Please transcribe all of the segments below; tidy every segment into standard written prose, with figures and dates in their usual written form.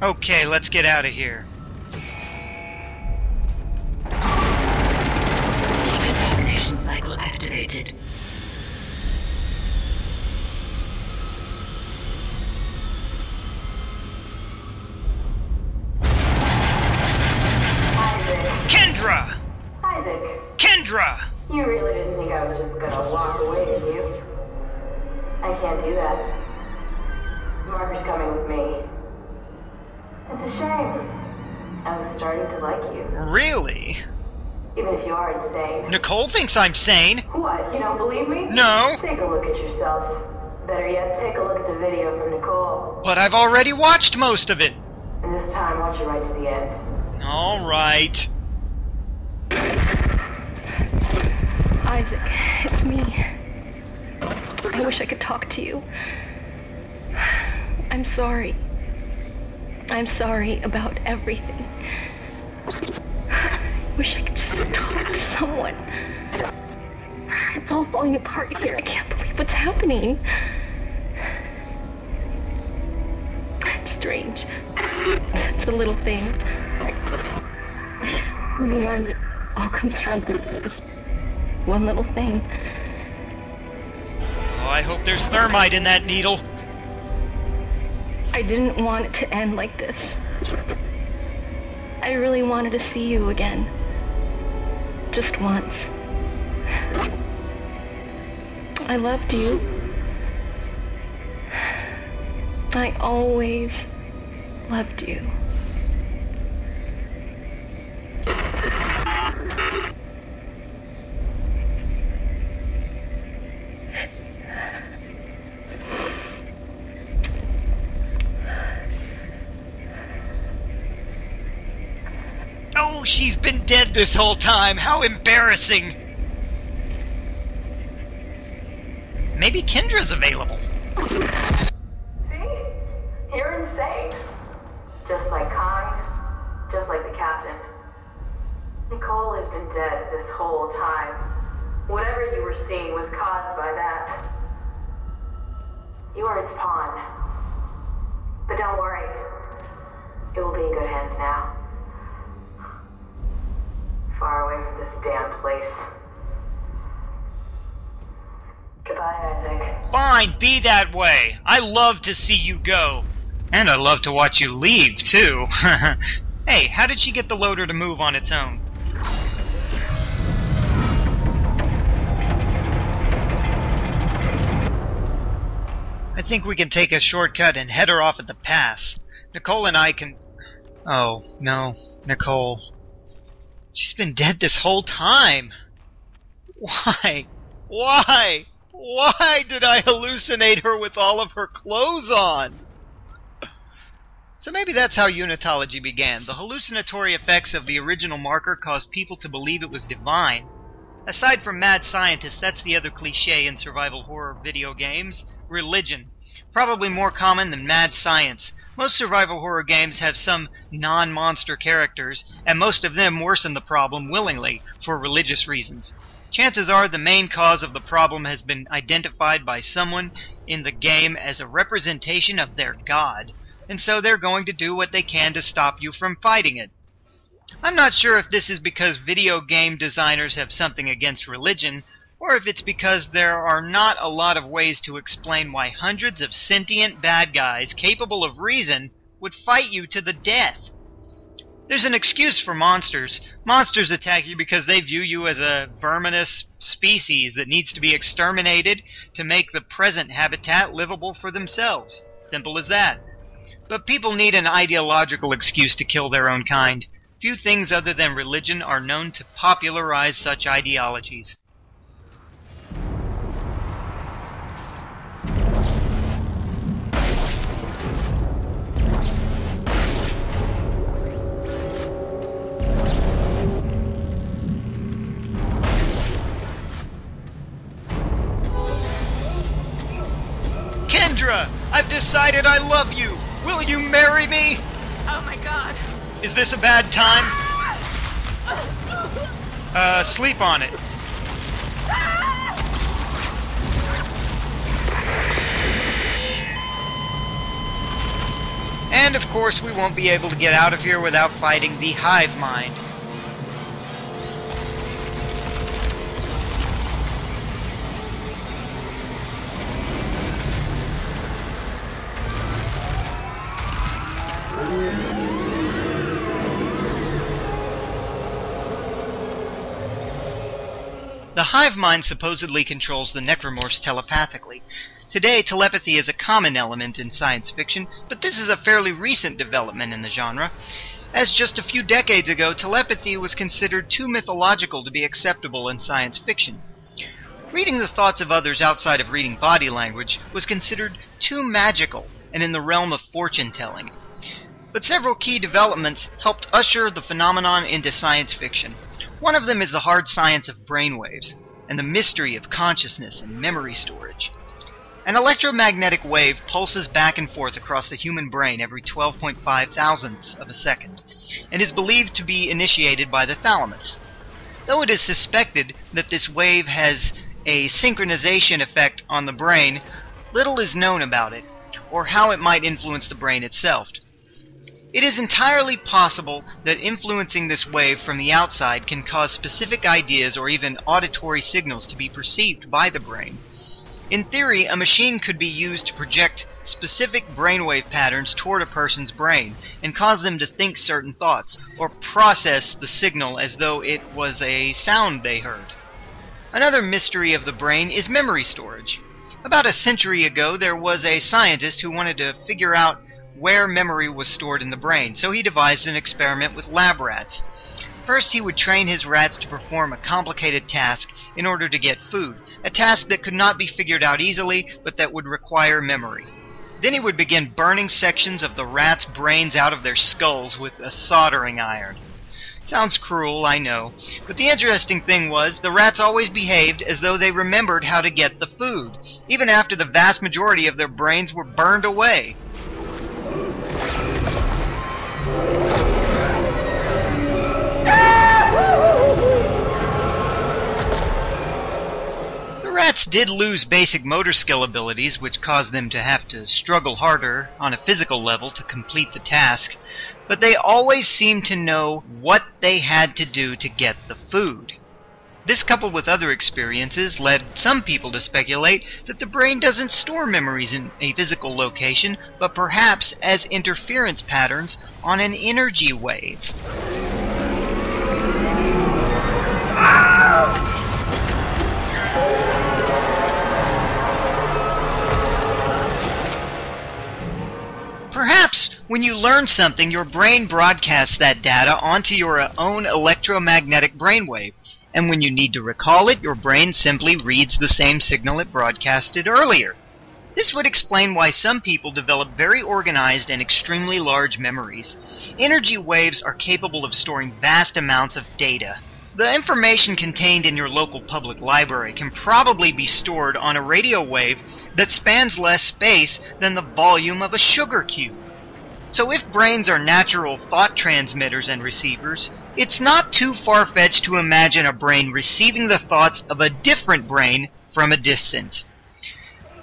Okay, let's get out of here. Decontamination cycle activated. Kendra! Isaac, Kendra! you really didn't think I was just gonna walk away, did you? I can't do that. Marker's coming with me. It's a shame. I was starting to like you. Really? Even if you are insane. Nicole thinks I'm sane. What, you don't believe me? No. Take a look at yourself. Better yet, take a look at the video from Nicole. But I've already watched most of it. And this time, watch it right to the end. Alright. Isaac, it's me. I wish I could talk to you. I'm sorry. I'm sorry about everything. I wish I could just talk to someone. It's all falling apart here. I can't believe what's happening. It's strange. Such a little thing. In the end, it all comes down to this one little thing. Oh, I hope there's thermite in that needle. I didn't want it to end like this. I really wanted to see you again. Just once. I loved you. I always loved you. Oh, she's been dead this whole time. How embarrassing. Maybe Kendra's available. See? You're insane. Just like Kai, just like the captain. Nicole has been dead this whole time. Whatever you were seeing was caused by that. You are its pawn. But don't worry. It will be in good hands now. Far away from this damn place. Goodbye, Isaac. Fine, be that way. I love to see you go. And I love to watch you leave, too. Hey, how did she get the loader to move on its own? I think we can take a shortcut and head her off at the pass. Nicole and I can... Oh, no. Nicole. She's been dead this whole time. Why? Why? Why did I hallucinate her with all of her clothes on? So maybe that's how unitology began. The hallucinatory effects of the original marker caused people to believe it was divine. Aside from mad scientists, that's the other cliché in survival horror video games. Religion. Probably more common than mad science. Most survival horror games have some non-monster characters, and most of them worsen the problem willingly, for religious reasons. Chances are the main cause of the problem has been identified by someone in the game as a representation of their god, and so they're going to do what they can to stop you from fighting it. I'm not sure if this is because video game designers have something against religion, or if it's because there are not a lot of ways to explain why hundreds of sentient bad guys capable of reason would fight you to the death. There's an excuse for monsters. Monsters attack you because they view you as a verminous species that needs to be exterminated to make the present habitat livable for themselves. Simple as that. But people need an ideological excuse to kill their own kind. Few things other than religion are known to popularize such ideologies. Kendra, I've decided I love you. Will you marry me? Oh my god. Is this a bad time? Sleep on it. And And of course, we won't be able to get out of here without fighting the hive mind. The hive mind supposedly controls the necromorphs telepathically. Today, telepathy is a common element in science fiction, but this is a fairly recent development in the genre, as just a few decades ago, telepathy was considered too mythological to be acceptable in science fiction. Reading the thoughts of others outside of reading body language was considered too magical and in the realm of fortune-telling. But several key developments helped usher the phenomenon into science fiction. One of them is the hard science of brainwaves, and the mystery of consciousness and memory storage. An electromagnetic wave pulses back and forth across the human brain every 12.5 thousandths of a second, and is believed to be initiated by the thalamus. Though it is suspected that this wave has a synchronization effect on the brain, little is known about it, or how it might influence the brain itself. It is entirely possible that influencing this wave from the outside can cause specific ideas or even auditory signals to be perceived by the brain. In theory, a machine could be used to project specific brainwave patterns toward a person's brain and cause them to think certain thoughts, or process the signal as though it was a sound they heard. Another mystery of the brain is memory storage. About a century ago, there was a scientist who wanted to figure out where memory was stored in the brain, so he devised an experiment with lab rats. First, he would train his rats to perform a complicated task in order to get food, a task that could not be figured out easily, but that would require memory. Then he would begin burning sections of the rats' brains out of their skulls with a soldering iron. Sounds cruel, I know, but the interesting thing was the rats always behaved as though they remembered how to get the food, even after the vast majority of their brains were burned away. The rats did lose basic motor skill abilities, which caused them to have to struggle harder on a physical level to complete the task, but they always seemed to know what they had to do to get the food. This, coupled with other experiences, led some people to speculate that the brain doesn't store memories in a physical location, but perhaps as interference patterns on an energy wave. Perhaps when you learn something, your brain broadcasts that data onto your own electromagnetic brainwave. And when you need to recall it, your brain simply reads the same signal it broadcasted earlier. This would explain why some people develop very organized and extremely large memories. Energy waves are capable of storing vast amounts of data. The information contained in your local public library can probably be stored on a radio wave that spans less space than the volume of a sugar cube. So if brains are natural thought transmitters and receivers, it's not too far-fetched to imagine a brain receiving the thoughts of a different brain from a distance.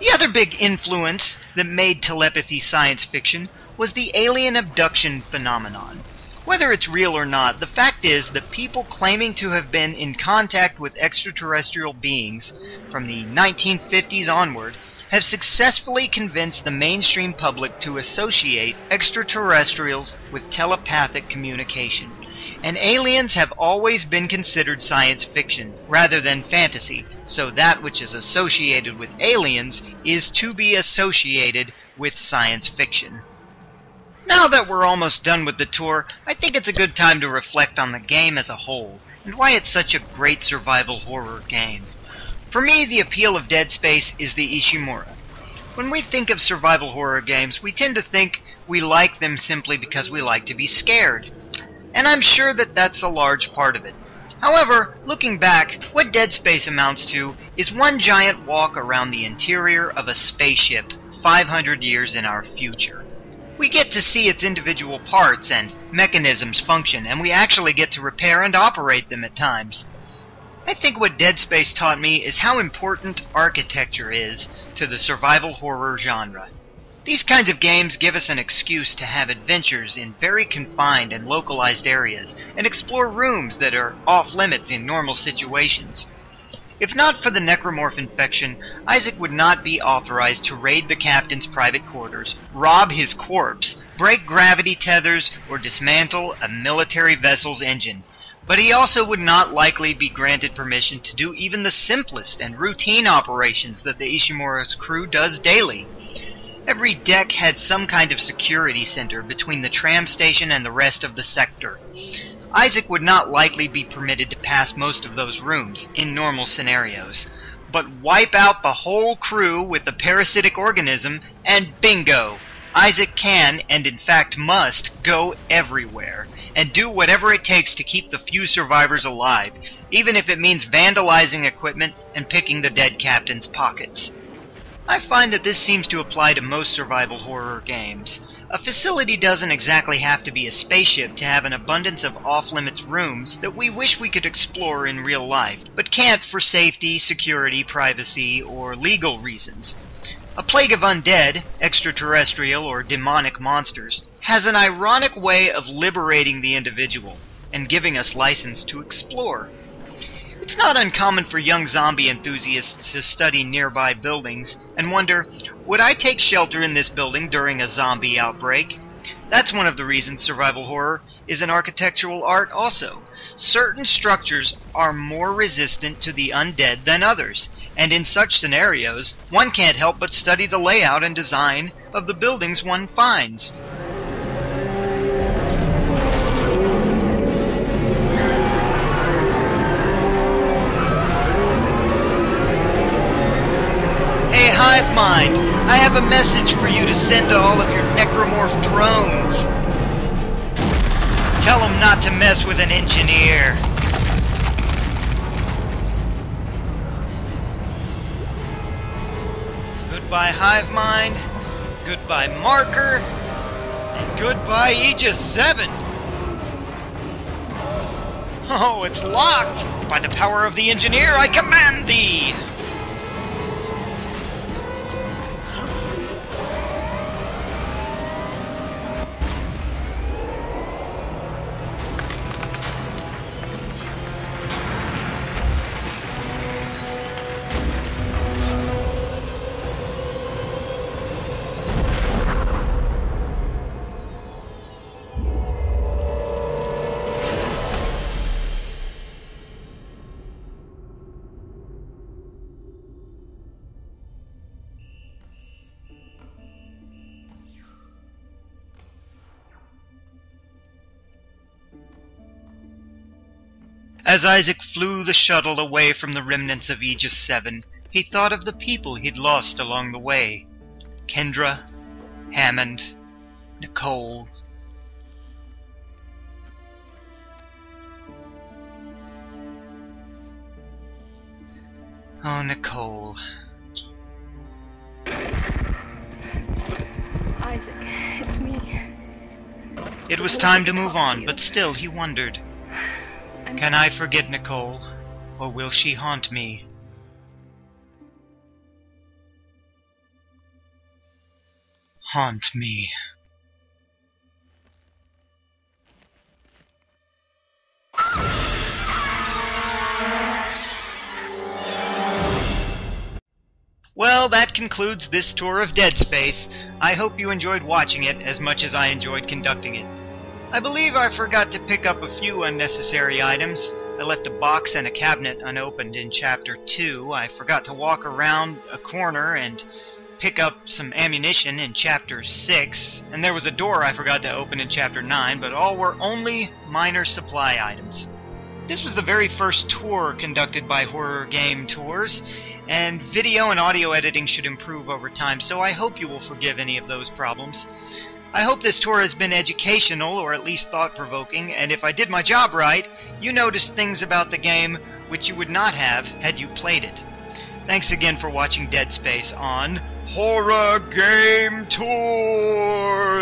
The other big influence that made telepathy science fiction was the alien abduction phenomenon. Whether it's real or not, the fact is that people claiming to have been in contact with extraterrestrial beings from the 1950s onward have successfully convinced the mainstream public to associate extraterrestrials with telepathic communication. And aliens have always been considered science fiction rather than fantasy, so that which is associated with aliens is to be associated with science fiction. Now that we're almost done with the tour, I think it's a good time to reflect on the game as a whole, and why it's such a great survival horror game. For me, the appeal of Dead Space is the Ishimura. When we think of survival horror games, we tend to think we like them simply because we like to be scared. And I'm sure that that's a large part of it. However, looking back, what Dead Space amounts to is one giant walk around the interior of a spaceship 500 years in our future. We get to see its individual parts and mechanisms function, and we actually get to repair and operate them at times. I think what Dead Space taught me is how important architecture is to the survival horror genre. These kinds of games give us an excuse to have adventures in very confined and localized areas, and explore rooms that are off limits in normal situations. If not for the necromorph infection, Isaac would not be authorized to raid the captain's private quarters, rob his corpse, break gravity tethers, or dismantle a military vessel's engine. But he also would not likely be granted permission to do even the simplest and routine operations that the Ishimura's crew does daily. Every deck had some kind of security center between the tram station and the rest of the sector. Isaac would not likely be permitted to pass most of those rooms in normal scenarios. But wipe out the whole crew with the parasitic organism, and bingo! Isaac can, and in fact must, go everywhere, and do whatever it takes to keep the few survivors alive, even if it means vandalizing equipment and picking the dead captain's pockets. I find that this seems to apply to most survival horror games. A facility doesn't exactly have to be a spaceship to have an abundance of off-limits rooms that we wish we could explore in real life, but can't for safety, security, privacy, or legal reasons. A plague of undead, extraterrestrial, or demonic monsters has an ironic way of liberating the individual and giving us license to explore. It's not uncommon for young zombie enthusiasts to study nearby buildings and wonder, would I take shelter in this building during a zombie outbreak? That's one of the reasons survival horror is an architectural art also. Certain structures are more resistant to the undead than others, and in such scenarios, one can't help but study the layout and design of the buildings one finds. Hey Hive Mind, I have a message for you to send to all of your necromorph drones. Tell them not to mess with an engineer. Goodbye Hive Mind, goodbye Marker, and goodbye Aegis 7. Oh, it's locked! By the power of the engineer, I command thee! As Isaac flew the shuttle away from the remnants of Aegis 7, he thought of the people he'd lost along the way. Kendra, Hammond, Nicole. Oh, Nicole. Isaac, it's me. It was time to move on, but still he wondered. Can I forget Nicole, or will she haunt me? Haunt me. Well, that concludes this tour of Dead Space. I hope you enjoyed watching it as much as I enjoyed conducting it. I believe I forgot to pick up a few unnecessary items. I left a box and a cabinet unopened in Chapter 2. I forgot to walk around a corner and pick up some ammunition in Chapter 6. And there was a door I forgot to open in Chapter 9, but all were only minor supply items. This was the very first tour conducted by Horror Game Tours, and video and audio editing should improve over time, so I hope you will forgive any of those problems. I hope this tour has been educational, or at least thought-provoking, and if I did my job right, you noticed things about the game which you would not have had you played it. Thanks again for watching Dead Space on Horror Game Tours!